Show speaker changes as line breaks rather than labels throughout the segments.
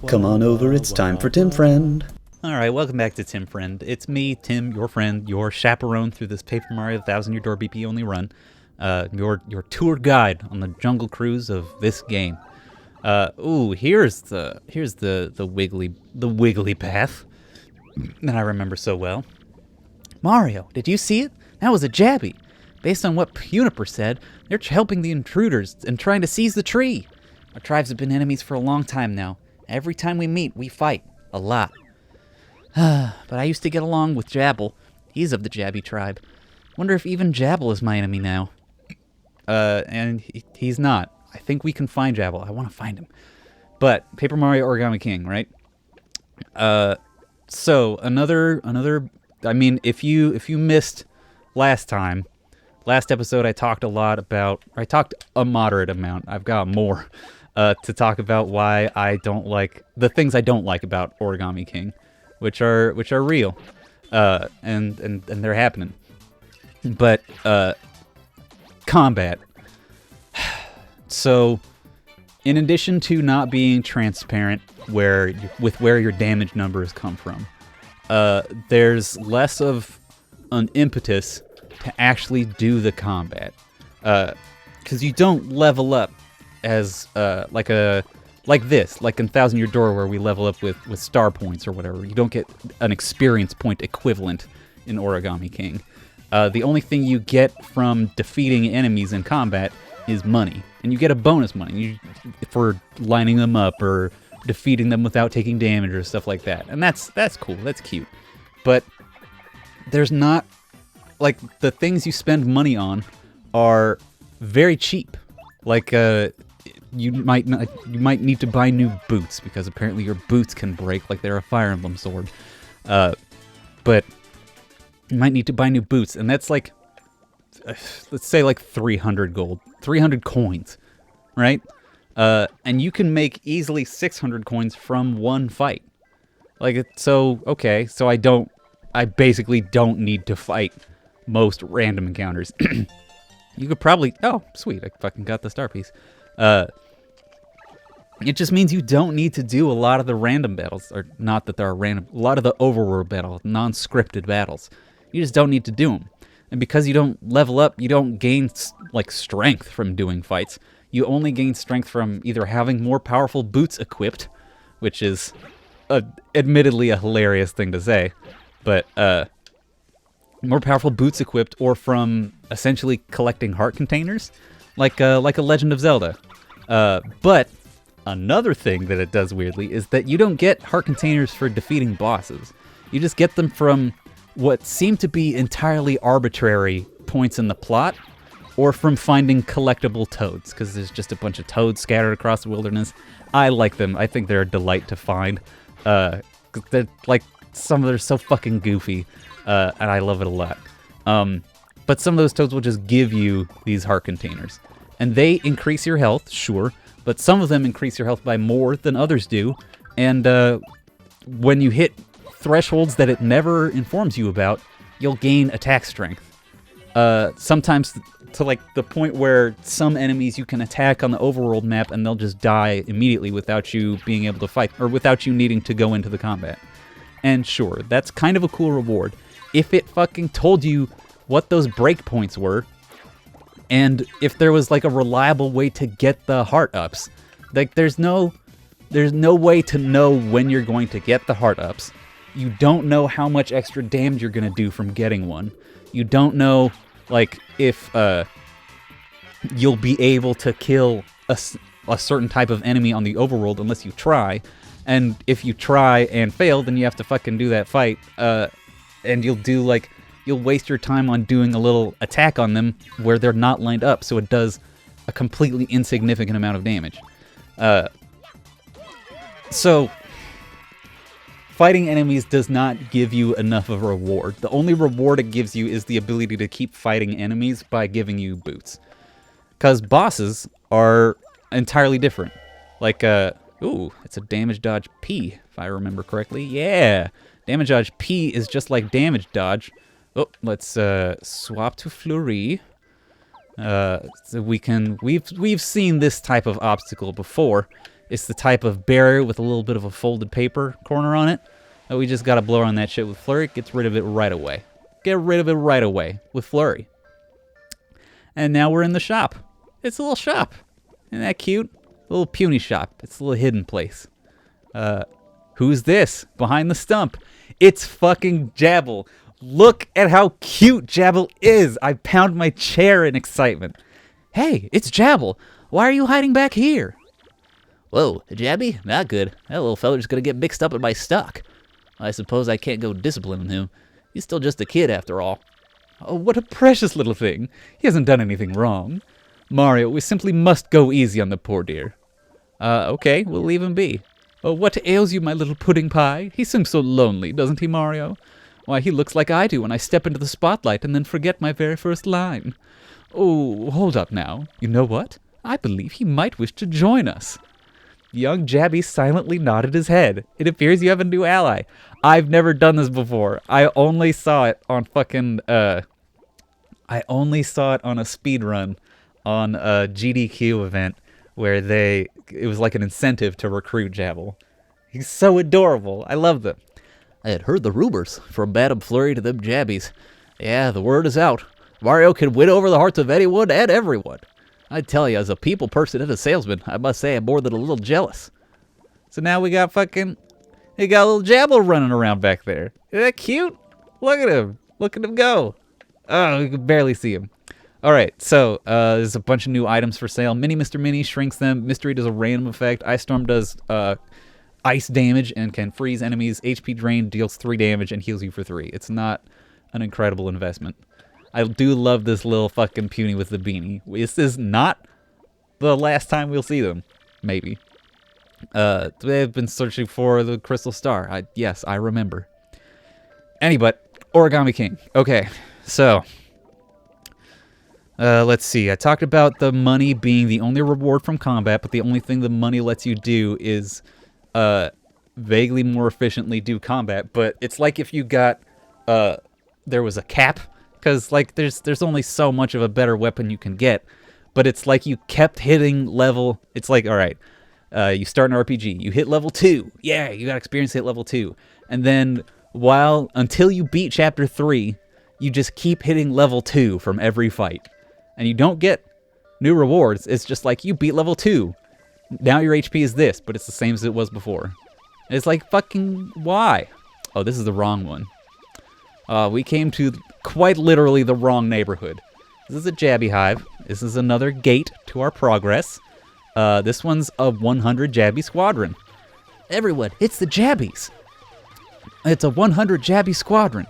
Come on over, it's time for Tim Friend.
Alright, welcome back to Tim Friend. It's me, Tim, your friend, your chaperone through this Paper Mario 1000 Year Door BP only run. Your tour guide on the jungle cruise of this game. Here's the wiggly path that I remember so well. Mario, did you see it? That was a jabby. Based on what Puniper said, they're helping the intruders and trying to seize the tree. Our tribes have been enemies for a long time now. Every time we meet, we fight. A lot. But I used to get along with Jabble. He's of the Jabby tribe. Wonder if even Jabble is my enemy now. And he's not. I think we can find Jabble. I want to find him. But Paper Mario Origami King, right? So another. I mean, if you missed last episode, I talked a moderate amount. I've got more to talk about why I don't like the things I don't like about Origami King, which are real, and they're happening. But combat. So, in addition to not being transparent with where your damage numbers come from, there's less of an impetus to actually do the combat, because you don't level up as like in 1000 Year Door, where we level up with star points or whatever. You don't get an experience point equivalent in Origami King. The only thing you get from defeating enemies in combat is money, and you get a bonus money for lining them up or defeating them without taking damage or stuff like that. And that's cool. That's cute. But there's not, like, the things you spend money on are very cheap. Like, you might need to buy new boots, because apparently your boots can break like they're a Fire Emblem sword. But you might need to buy new boots, and that's like, let's say like 300 gold, 300 coins, right? And you can make easily 600 coins from one fight. Like, so I basically don't need to fight most random encounters. You could probably, oh, sweet, I fucking got the star piece. It just means you don't need to do a lot of the random battles, or not that there are random, a lot of the overworld battles, non-scripted battles. You just don't need to do them. And because you don't level up, you don't gain, like, strength from doing fights. You only gain strength from either having more powerful boots equipped, which is admittedly a hilarious thing to say, but more powerful boots equipped, or from essentially collecting heart containers, like a Legend of Zelda. But another thing that it does weirdly is that you don't get heart containers for defeating bosses. You just get them from what seem to be entirely arbitrary points in the plot, or from finding collectible toads, because there's just a bunch of toads scattered across the wilderness. I like them. I think they're a delight to find. They're, like, some of them are so fucking goofy, and I love it a lot. But some of those toads will just give you these heart containers, and they increase your health, sure, but some of them increase your health by more than others do, and when you hit thresholds that it never informs you about, you'll gain attack strength. Sometimes to, like, the point where some enemies you can attack on the overworld map and they'll just die immediately without you being able to fight, or without you needing to go into the combat. And sure, that's kind of a cool reward if it fucking told you what those breakpoints were, and if there was, like, a reliable way to get the heart ups. Like, there's no way to know when you're going to get the heart ups. You don't know how much extra damage you're going to do from getting one. You don't know, like, if you'll be able to kill a certain type of enemy on the overworld unless you try. And if you try and fail, then you have to fucking do that fight. And you'll waste your time on doing a little attack on them where they're not lined up, so it does a completely insignificant amount of damage. So fighting enemies does not give you enough of a reward. The only reward it gives you is the ability to keep fighting enemies by giving you boots. Because bosses are entirely different. Like, it's a damage dodge P, if I remember correctly. Yeah! Damage dodge P is just like damage dodge. Oh, let's swap to Flurry. So we've seen this type of obstacle before, It's the type of barrier with a little bit of a folded paper corner on it. We just got to blow on that shit with Flurry. It gets rid of it right away. Get rid of it right away with Flurry. And now we're in the shop. It's a little shop. Isn't that cute? A little puny shop. It's a little hidden place. Who's this? Behind the stump. It's fucking Jabble. Look at how cute Jabble is. I pound my chair in excitement. Hey, it's Jabble. Why are you hiding back here? Whoa, Jabby? Not good. That little feller's gonna get mixed up in my stock. I suppose I can't go disciplining him. He's still just a kid after all. Oh, what a precious little thing. He hasn't done anything wrong. Mario, we simply must go easy on the poor dear. Okay, we'll leave him be. Oh, what ails you, my little pudding pie? He seems so lonely, doesn't he, Mario? Why, he looks like I do when I step into the spotlight and then forget my very first line. Oh, hold up now. You know what? I believe he might wish to join us. Young Jabby silently nodded his head. It appears you have a new ally. I've never done this before. I only saw it on fucking, I only saw it on a speed run on a GDQ event where it was like an incentive to recruit Jabble. He's so adorable. I love them. I had heard the rumors from Madame Flurry to them Jabbies. Yeah, the word is out. Mario can win over the hearts of anyone and everyone. I tell you, as a people person and a salesman, I must say I'm more than a little jealous. So now we got a little Jabble running around back there. Isn't that cute? Look at him. Look at him go. Oh, you can barely see him. All right, so there's a bunch of new items for sale. Mini Mr. Mini shrinks them. Mystery does a random effect. Ice Storm does ice damage and can freeze enemies. HP Drain deals 3 damage and heals you for 3. It's not an incredible investment. I do love this little fucking puny with the beanie. This is not the last time we'll see them. Maybe. They've been searching for the Crystal Star. Yes, I remember. Anyway, Origami King. Okay, so let's see. I talked about the money being the only reward from combat, but the only thing the money lets you do is vaguely more efficiently do combat. But it's like if you got there was a cap. Because, like, there's only so much of a better weapon you can get. But it's like you kept hitting level... It's like, all right, you start an RPG. You hit level 2. Yeah, you got experience hit level 2. And then until you beat Chapter 3, you just keep hitting level 2 from every fight. And you don't get new rewards. It's just like, you beat level 2. Now your HP is this, but it's the same as it was before. And it's like, fucking, why? Oh, this is the wrong one. We came to quite literally the wrong neighborhood. This is a Jabby Hive. This is another gate to our progress. This one's a 100 Jabby squadron. Everyone, it's the Jabbies. It's a 100 Jabby squadron.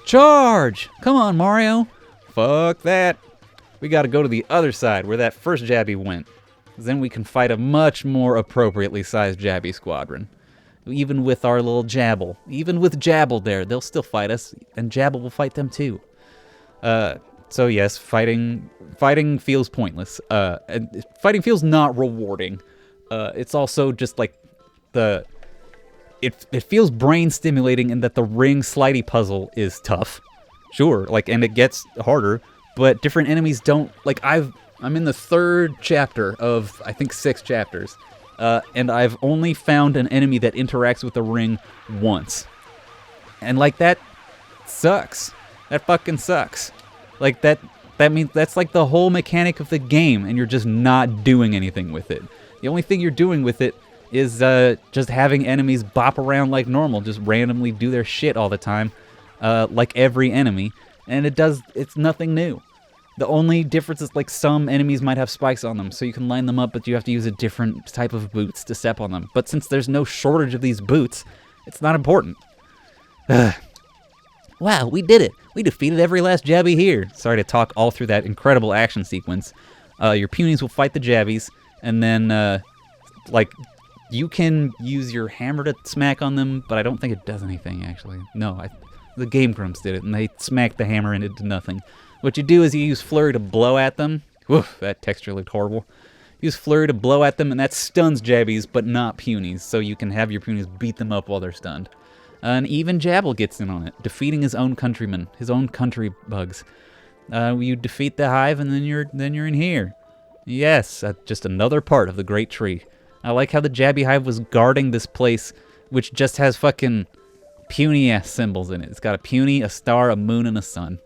Charge! Come on, Mario. Fuck that. We gotta go to the other side where that first Jabby went. Then we can fight a much more appropriately sized Jabby squadron. Even with our little Jabble. Even with Jabble there, they'll still fight us, and Jabble will fight them too. So yes, fighting feels pointless. And fighting feels not rewarding. It's also just like it feels brain stimulating in that the ring slidey puzzle is tough. Sure, like, and it gets harder, but different enemies don't, like, I'm in the 3rd chapter of, I think, 6 chapters. And I've only found an enemy that interacts with the ring once. And, like, that sucks. That fucking sucks. Like, that means that's like the whole mechanic of the game, and you're just not doing anything with it. The only thing you're doing with it is just having enemies bop around like normal, just randomly do their shit all the time, like every enemy, and it's nothing new. The only difference is, like, some enemies might have spikes on them, so you can line them up, but you have to use a different type of boots to step on them. But since there's no shortage of these boots, it's not important. Wow, we did it! We defeated every last Jabby here. Sorry to talk all through that incredible action sequence. Your punies will fight the Jabbies, and then, like, you can use your hammer to smack on them, but I don't think it does anything, actually. No, the Game Grumps did it, and they smacked the hammer and it did nothing. What you do is you use Flurry to blow at them. Woof, that texture looked horrible. Use Flurry to blow at them, and that stuns Jabbies, but not punies, so you can have your punies beat them up while they're stunned. And even Jabble gets in on it, defeating his own countrymen, his own country bugs. You defeat the hive, and then you're in here. Yes, just another part of the Great Tree. I like how the Jabby Hive was guarding this place, which just has fucking puny-ass symbols in it. It's got a puny, a star, a moon, and a sun.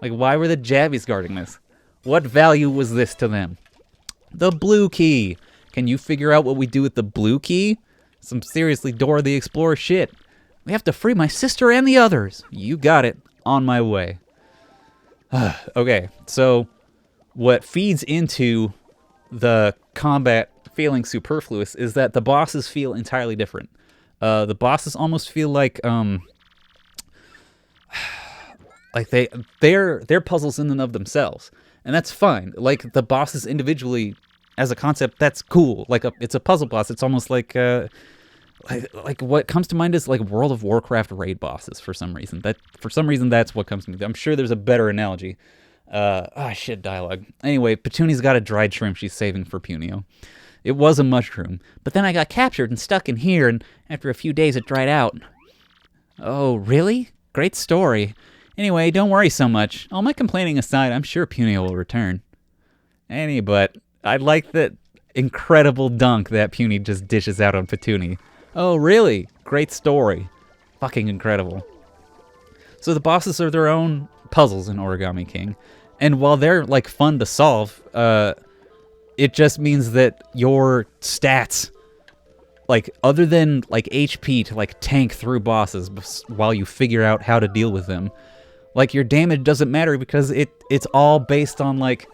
Like, why were the Jabbies guarding this? What value was this to them? The blue key. Can you figure out what we do with the blue key? Some seriously Dora the Explorer shit. We have to free my sister and the others. You got it. On my way. Okay, so what feeds into the combat feeling superfluous is that the bosses feel entirely different. The bosses almost feel like they're puzzles in and of themselves, and that's fine. Like, the bosses individually, as a concept, that's cool. Like, it's a puzzle boss. It's almost like what comes to mind is like World of Warcraft raid bosses for some reason. That's what comes to me. I'm sure there's a better analogy. Shit, dialogue. Anyway, Petunia's got a dried shrimp she's saving for Punio. It was a mushroom, but then I got captured and stuck in here, and after a few days it dried out. Oh, really? Great story. Anyway, don't worry so much. All my complaining aside, I'm sure Punio will return. But I like that incredible dunk that Puny just dishes out on Petunia. Oh, really? Great story. Fucking incredible. So the bosses are their own puzzles in Origami King, and while they're, like, fun to solve, it just means that your stats, like, other than, like, HP to, like, tank through bosses while you figure out how to deal with them, like, your damage doesn't matter because it's all based on, like,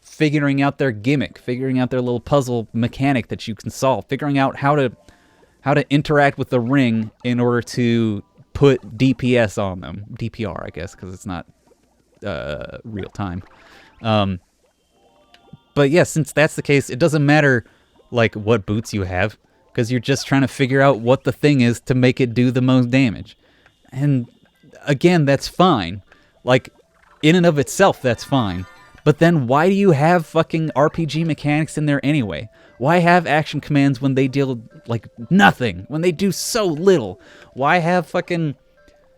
figuring out their gimmick, figuring out their little puzzle mechanic that you can solve, figuring out how to interact with the ring in order to put DPS on them. DPR, I guess, because it's not real time. But yeah, since that's the case, it doesn't matter, like, what boots you have, because you're just trying to figure out what the thing is to make it do the most damage. And again, that's fine. Like, in and of itself, that's fine. But then why do you have fucking RPG mechanics in there anyway? Why have action commands when they deal, like, nothing? When they do so little? Why have fucking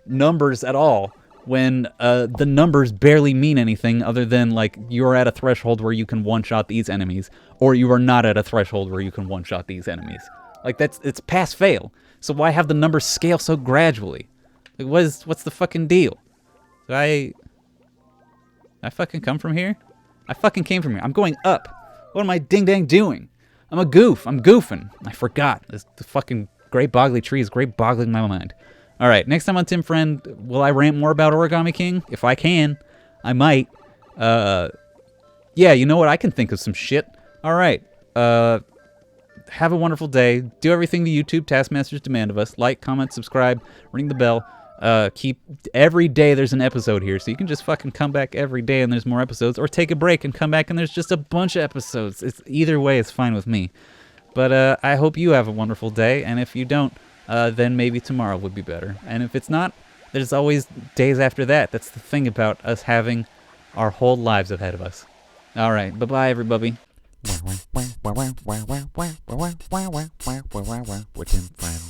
numbers at all when the numbers barely mean anything other than, like, you're at a threshold where you can one-shot these enemies, or you are not at a threshold where you can one-shot these enemies? Like, it's pass-fail. So why have the numbers scale so gradually? Like, what's the fucking deal? Did I fucking come from here? I fucking came from here. I'm going up. What am I ding-dang doing? I'm a goof. I'm goofing. I forgot. The fucking great boggly tree is great boggling my mind. All right, next time on Tim Friend, will I rant more about Origami King? If I can, I might. Yeah, you know what? I can think of some shit. All right. Have a wonderful day. Do everything the YouTube taskmasters demand of us. Like, comment, subscribe, ring the bell. Keep every day there's an episode here, so you can just fucking come back every day and there's more episodes, or take a break and come back and there's just a bunch of episodes. It's either way, it's fine with me. But I hope you have a wonderful day, and if you don't, then maybe tomorrow would be better. And if it's not, there's always days after that. That's the thing about us having our whole lives ahead of us. All right, bye-bye, everybody.
With Tim Friend.